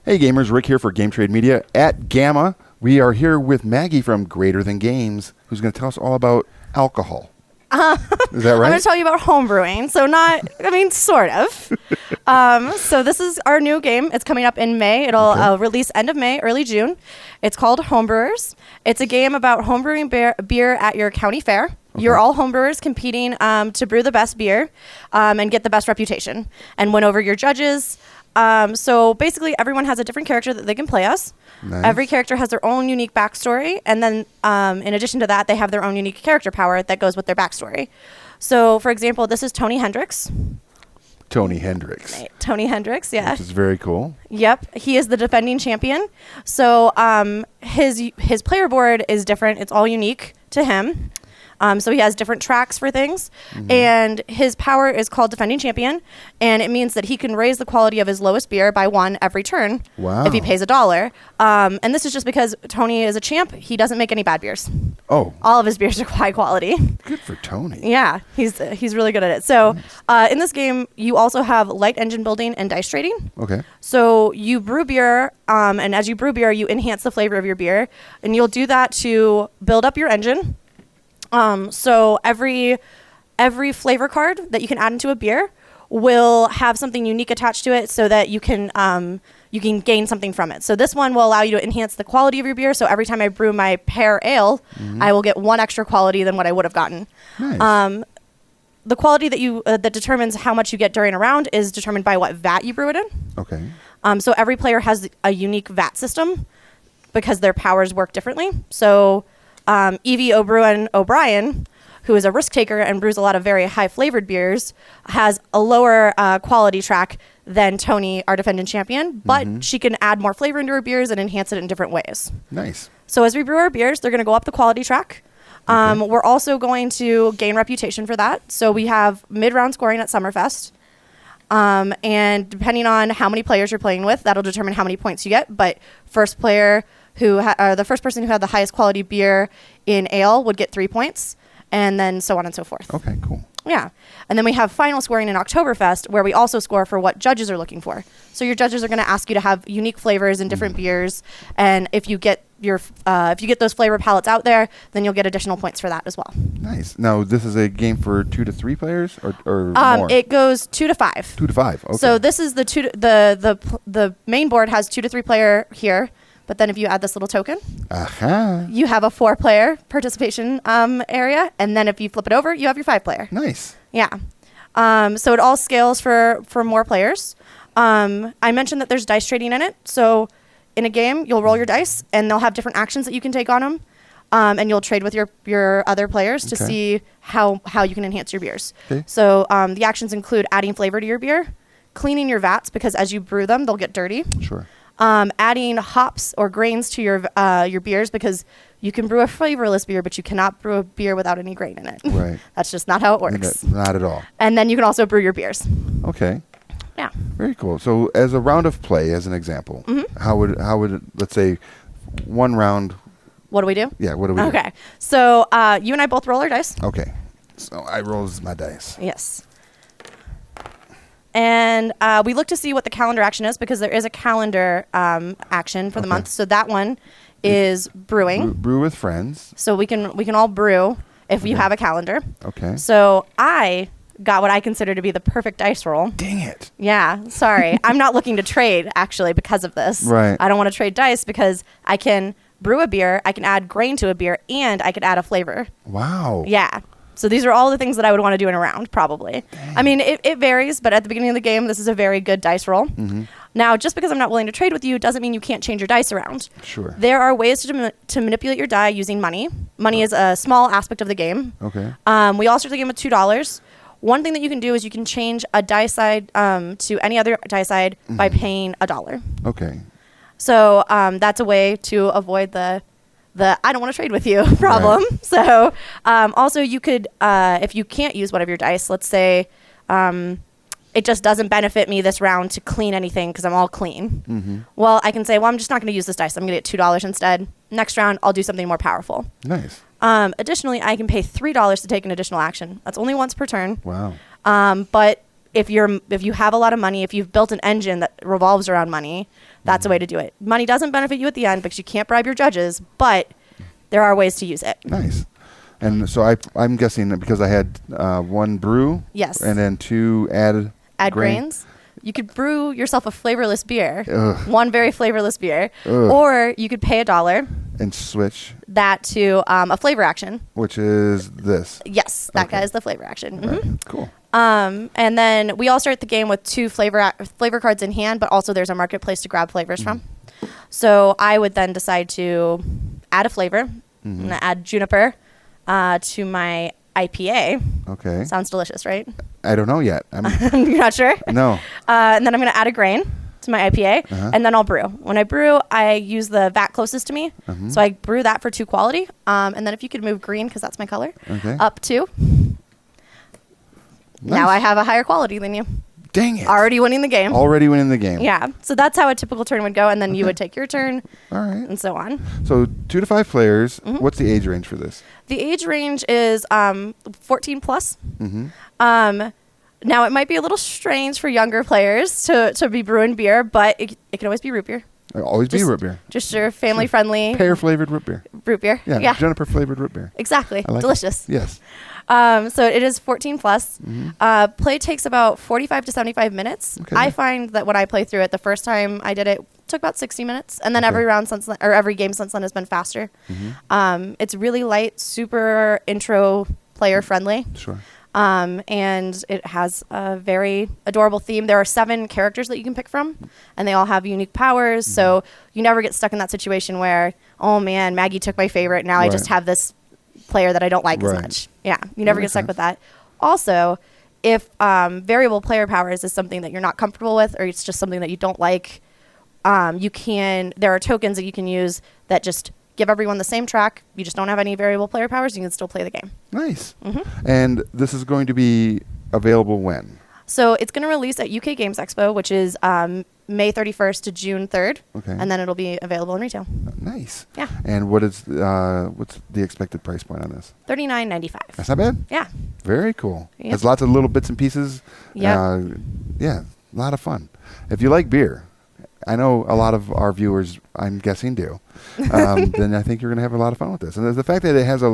Hey gamers, Rick here for Game Trade Media at GAMA. We are here with Maggie from Greater Than Games, who's going to tell us all about alcohol. Is that right? I'm going to tell you about homebrewing. So sort of. So this is our new game. It's coming up in May. It'll release end of May, early June. It's called Homebrewers. It's a game about homebrewing beer at your county fair. Okay. You're all homebrewers competing to brew the best beer and get the best reputation and win over your judges. So basically, everyone has a different character that they can play as. Nice. Every character has their own unique backstory, and then in addition to that, they have their own unique character power that goes with their backstory. So, for example, this is Tony Hendrix. Tony Hendrix. Tony Hendrix, yeah. Which is very cool. Yep, he is the defending champion. So his player board is different. It's all unique to him. So he has different tracks for things, and his power is called Defending Champion, and it means that he can raise the quality of his lowest beer by 1 every turn if he pays $1. And this is just because Tony is a champ. He doesn't make any bad beers. Oh. All of his beers are high quality. Good for Tony. Yeah, he's really good at it. So in this game, you also have light engine building and dice trading. Okay. So you brew beer, and as you brew beer, you enhance the flavor of your beer, and you'll do that to build up your engine. So every flavor card that you can add into a beer will have something unique attached to it so that you can gain something from it. So this one will allow you to enhance the quality of your beer. So every time I brew my pear ale, I will get 1 extra quality than what I would have gotten. Nice. The quality that that determines how much you get during a round is determined by what vat you brew it in. Okay. So every player has a unique vat system because their powers work differently. So Evie O'Brien, who is a risk taker and brews a lot of very high flavored beers, has a lower quality track than Tony, our defending champion, but she can add more flavor into her beers and enhance it in different ways. Nice. So as we brew our beers, they're going to go up the quality track. We're also going to gain reputation for that. So we have mid-round scoring at Summerfest. And depending on how many players you're playing with, that'll determine how many points you get. But first player the first person who had the highest quality beer in ale would get 3 points, and then so on and so forth. Okay, cool. Yeah. And then we have final scoring in Octoberfest, where we also score for what judges are looking for. So your judges are going to ask you to have unique flavors in different beers, and if you get those flavor palettes out there, then you'll get additional points for that as well. Nice. Now, this is a game for 2 to 3 players, or more? It goes 2 to 5. 2 to 5. Okay. So this is the main board has 2 to 3 player here. But then if you add this little token, you have a 4-player participation area. And then if you flip it over, you have your 5-player. Nice. Yeah. So it all scales for more players. I mentioned that there's dice trading in it. So in a game, you'll roll your dice, and they'll have different actions that you can take on them. And you'll trade with your other players to see how you can enhance your beers. Okay. So the actions include adding flavor to your beer, cleaning your vats, because as you brew them, they'll get dirty. Sure. Adding hops or grains to your beers, because you can brew a flavorless beer, but you cannot brew a beer without any grain in it. Right. That's just not how it works. Not at all. And then you can also brew your beers. Okay. Yeah. Very cool. So as a round of play, as an example, how would let's say 1 round? What do we do? Yeah. What do we do? Okay. So you and I both roll our dice. Okay. So I rolls my dice. Yes. And we look to see what the calendar action is, because there is a calendar action for the month. So that one is brewing. Brew with friends. So we can all brew if you have a calendar. Okay. So I got what I consider to be the perfect dice roll. Dang it. Yeah, sorry. I'm not looking to trade, actually, because of this. Right. I don't want to trade dice because I can brew a beer, I can add grain to a beer, and I could add a flavor. Wow. Yeah. So these are all the things that I would want to do in a round, probably. Dang. I mean, it varies, but at the beginning of the game, this is a very good dice roll. Now, just because I'm not willing to trade with you doesn't mean you can't change your dice around. Sure. There are ways to manipulate your die using money. Money is a small aspect of the game. Okay. We all start the game with $2. One thing that you can do is you can change a die side to any other die side by paying $1. Okay. So that's a way to avoid the I don't want to trade with you problem. Right. So also you could, if you can't use one of your dice, let's say it just doesn't benefit me this round to clean anything because I'm all clean. Well, I can say, well, I'm just not going to use this dice. I'm going to get $2 instead. Next round, I'll do something more powerful. Nice. Additionally, I can pay $3 to take an additional action. That's only once per turn. Wow. But if you have a lot of money, if you've built an engine that revolves around money, that's a way to do it. Money doesn't benefit you at the end because you can't bribe your judges, but there are ways to use it. Nice. And so I'm guessing that because I had 1 brew. Yes. And then 2 add grains. You could brew yourself a flavorless beer, Ugh. 1 very flavorless beer, Ugh. or you could pay $1 and switch that to a flavor action. Which is this. Yes, that guy is the flavor action. Right. Cool. And then we all start the game with 2 flavor cards in hand, but also there's a marketplace to grab flavors from. So I would then decide to add a flavor. I'm going to add juniper to my IPA. Okay. Sounds delicious, right? I don't know yet. You're not sure? No. And then I'm going to add a grain to my IPA, and then I'll brew. When I brew, I use the vat closest to me. So I brew that for 2 quality. And then if you could move green, because that's my color, up 2. Nice. Now I have a higher quality than you. Dang it. Already winning the game. Yeah. So that's how a typical turn would go. And then you would take your turn. All right. And so on. So 2 to 5 players. What's the age range for this? The age range is 14 plus. Now, it might be a little strange for younger players to be brewing beer, but it can always be root beer. Always be root beer. Just your family-friendly. Pear-flavored root beer. Root beer. Yeah. Juniper-flavored root beer. Exactly. Like delicious. It. Yes. So it is 14 plus. Play takes about 45 to 75 minutes. Okay. I find that when I play through it, the first time I did it took about 60 minutes, and then every round since then, or every game since then has been faster. It's really light, super intro player friendly. Sure. And it has a very adorable theme. There are 7 characters that you can pick from, and they all have unique powers. So you never get stuck in that situation where, oh man, Maggie took my favorite. Now I just have this player that I don't like as much. Yeah, you never get stuck with that. Also, if variable player powers is something that you're not comfortable with, or it's just something that you don't like, there are tokens that you can use that just give everyone the same track. You just don't have any variable player powers. You can still play the game. Nice. And this is going to be available when? So it's going to release at UK Games Expo, which is May 31st to June 3rd. Okay. And then it'll be available in retail. Nice. Yeah. And what's the expected price point on this? $39.95. That's not bad. Yeah. Very cool. Yep. There's lots of little bits and pieces. Yeah. Yeah, a lot of fun. If you like beer, I know a lot of our viewers, I'm guessing, do. Then I think you're going to have a lot of fun with this. And there's the fact that it has a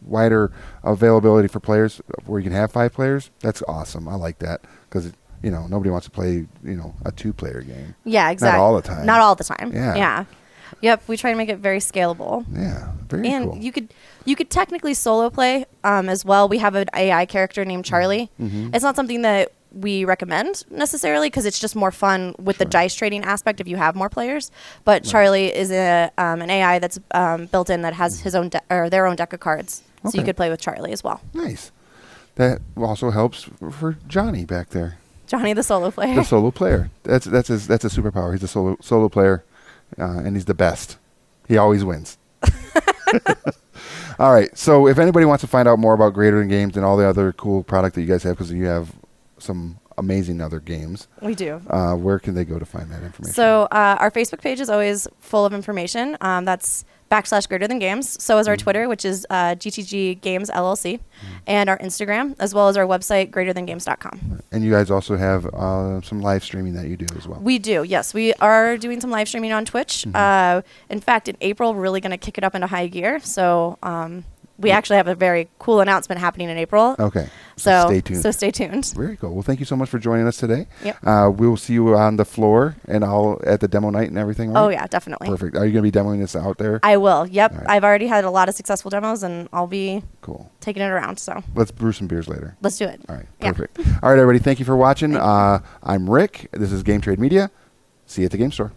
wider availability for players, where you can have 5 players. That's awesome. I like that because nobody wants to play a 2-player game. Yeah, exactly. Not all the time. Not all the time. Yeah. Yeah. Yep. We try to make it very scalable. Yeah. Very cool. And you could technically solo play as well. We have an AI character named Charlie. It's not something that we recommend necessarily because it's just more fun with the dice trading aspect if you have more players. But Charlie is an AI that's built in that has his own their own deck of cards, so you could play with Charlie as well. Nice. That also helps for Johnny back there. Johnny, the solo player. The solo player. That's a superpower. He's a solo player, and he's the best. He always wins. All right. So if anybody wants to find out more about Greater Than Games and all the other cool product that you guys have, because you have some amazing other games. We do. Where can they go to find that information? So our Facebook page is always full of information. That's /Greater Than Games. So is our Twitter, which is GTG Games LLC, and our Instagram, as well as our website, greaterthangames.com. And you guys also have some live streaming that you do as well. We do, yes. We are doing some live streaming on Twitch. In fact, in April, we're really going to kick it up into high gear. So we actually have a very cool announcement happening in April. Okay. So stay tuned. So stay tuned. Very cool. Well, thank you so much for joining us today. Yep. We'll see you on the floor and at the demo night and everything, right? Oh, yeah, definitely. Perfect. Are you going to be demoing this out there? I will. Yep. Right. I've already had a lot of successful demos, and I'll be taking it around. So let's brew some beers later. Let's do it. All right. Perfect. All right, everybody. Thank you for watching. I'm Rick. This is Game Trade Media. See you at the game store.